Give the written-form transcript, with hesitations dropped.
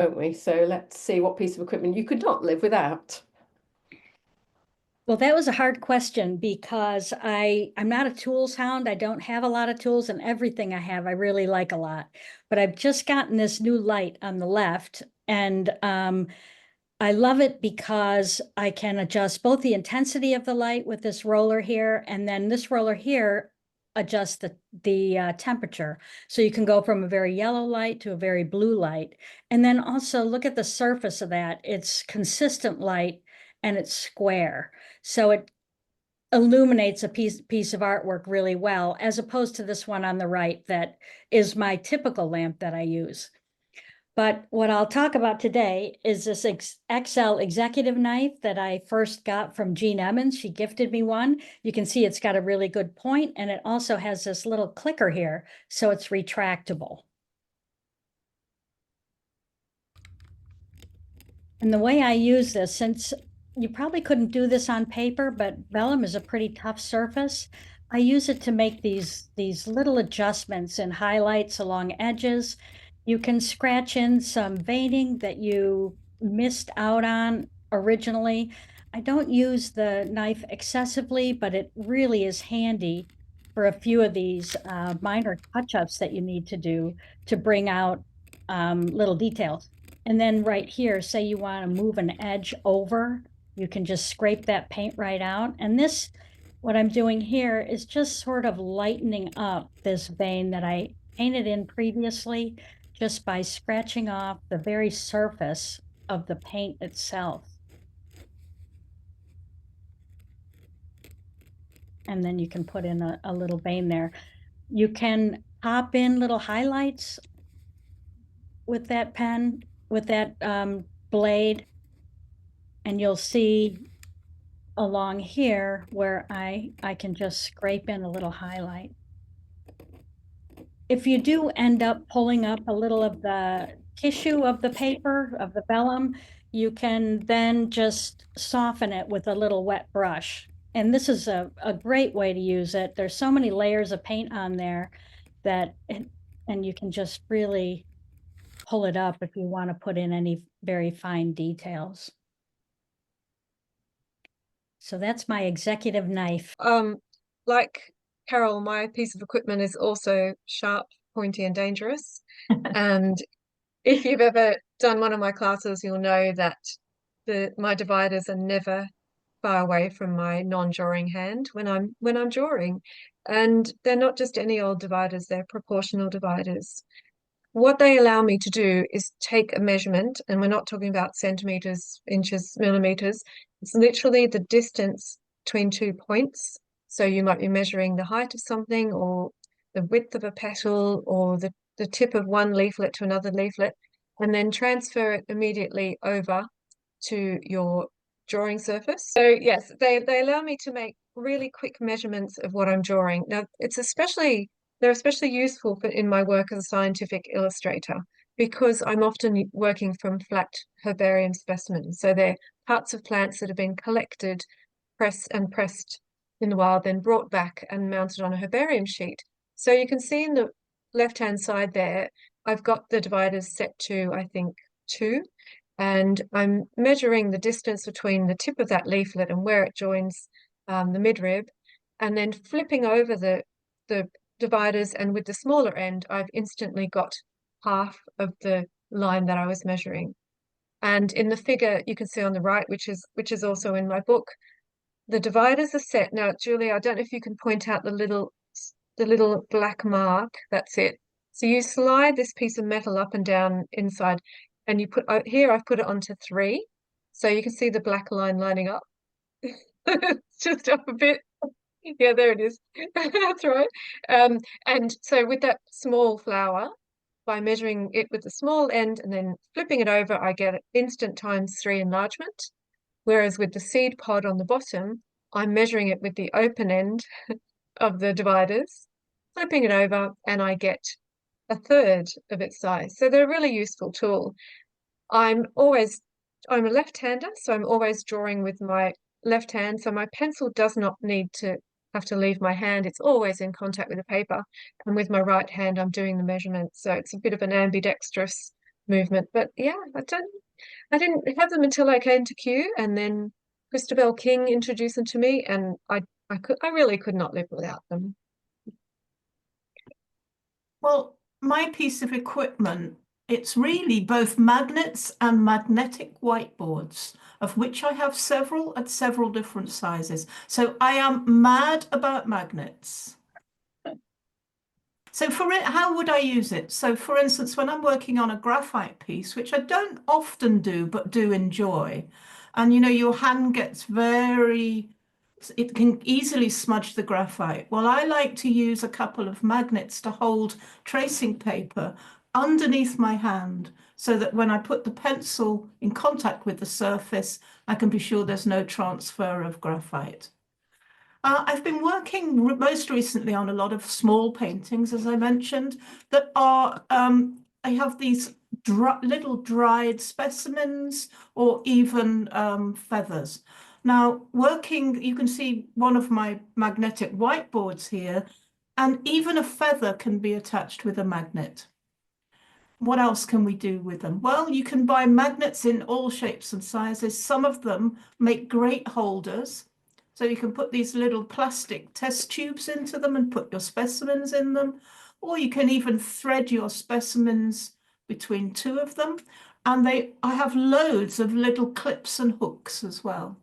don't we? So let's see what piece of equipment you could not live without. Well, that was a hard question because I'm not a tools hound. I don't have a lot of tools, and everything I have I really like a lot. But I've just gotten this new light on the left, and I love it because I can adjust both the intensity of the light with this roller here, and then this roller here adjusts the temperature. So you can go from a very yellow light to a very blue light. And then also look at the surface of that. It's consistent light and it's square. So it illuminates a piece of artwork really well, as opposed to this one on the right that is my typical lamp that I use. But what I'll talk about today is this XL executive knife that I first got from Jean Emmons. She gifted me one. You can see it's got a really good point, and it also has this little clicker here, so it's retractable. And the way I use this, since you probably couldn't do this on paper, but vellum is a pretty tough surface, I use it to make these little adjustments and highlights along edges. You can scratch in some veining that you missed out on originally. I don't use the knife excessively, but it really is handy for a few of these minor touch-ups that you need to do to bring out little details. And then right here, say you want to move an edge over, you can just scrape that paint right out. And this, what I'm doing here is just sort of lightening up this vein that I painted in previously, just by scratching off the very surface of the paint itself. And then you can put in a little vein there. You can pop in little highlights with that pen, with that blade, and you'll see along here where I can just scrape in a little highlight. If you do end up pulling up a little of the tissue of the paper, of the vellum, you can then just soften it with a little wet brush. And this is a great way to use it. There's so many layers of paint on there that, and you can just really pull it up if you want to put in any very fine details. So that's my executive knife. Like Carol, my piece of equipment is also sharp, pointy, and dangerous. And if you've ever done one of my classes, you'll know that my dividers are never far away from my non-drawing hand when I'm drawing. And they're not just any old dividers, they're proportional dividers. What they allow me to do is take a measurement, and we're not talking about centimeters, inches, millimeters. It's literally the distance between 2 points. So you might be measuring the height of something, or the width of a petal, or the tip of one leaflet to another leaflet, and then transfer it immediately over to your drawing surface. So yes, they allow me to make really quick measurements of what I'm drawing. Now, they're especially useful in my work as a scientific illustrator, because I'm often working from flat herbarium specimens. So they're parts of plants that have been collected, pressed in the wild, then brought back and mounted on a herbarium sheet. So you can see in the left-hand side there, I've got the dividers set to, I think, 2. And I'm measuring the distance between the tip of that leaflet and where it joins the midrib, and then flipping over the dividers, and with the smaller end, I've instantly got half of the line that I was measuring. And in the figure you can see on the right, which is also in my book, the dividers are set. Now, Julia, I don't know if you can point out the little black mark. That's it. So you slide this piece of metal up and down inside, and you put here, I've put it onto 3. So you can see the black line lining up. Just up a bit. Yeah, there it is. That's right. And so with that small flower, by measuring it with the small end and then flipping it over, I get instant ×3 enlargement. Whereas with the seed pod on the bottom, I'm measuring it with the open end of the dividers, flipping it over, and I get 1/3 of its size. So they're a really useful tool. I'm a left-hander, so I'm always drawing with my left hand. So my pencil does not need to have to leave my hand. It's always in contact with the paper. And with my right hand, I'm doing the measurements. So it's a bit of an ambidextrous movement. But yeah, I didn't have them until I came to Kew, and then Christabel King introduced them to me, and I really could not live without them. Well, my piece of equipment, it's really both magnets and magnetic whiteboards, of which I have several at several different sizes. So I am mad about magnets. So for it, how would I use it? So for instance, when I'm working on a graphite piece, which I don't often do, but do enjoy, and you know, your hand gets it can easily smudge the graphite. Well, I like to use a couple of magnets to hold tracing paper underneath my hand so that when I put the pencil in contact with the surface, I can be sure there's no transfer of graphite. I've been working most recently on a lot of small paintings, as I mentioned, that are, I have these little dried specimens or even feathers. Now, you can see one of my magnetic whiteboards here, and even a feather can be attached with a magnet. What else can we do with them? Well, you can buy magnets in all shapes and sizes. Some of them make great holders. So you can put these little plastic test tubes into them and put your specimens in them, or you can even thread your specimens between two of them. And I have loads of little clips and hooks as well.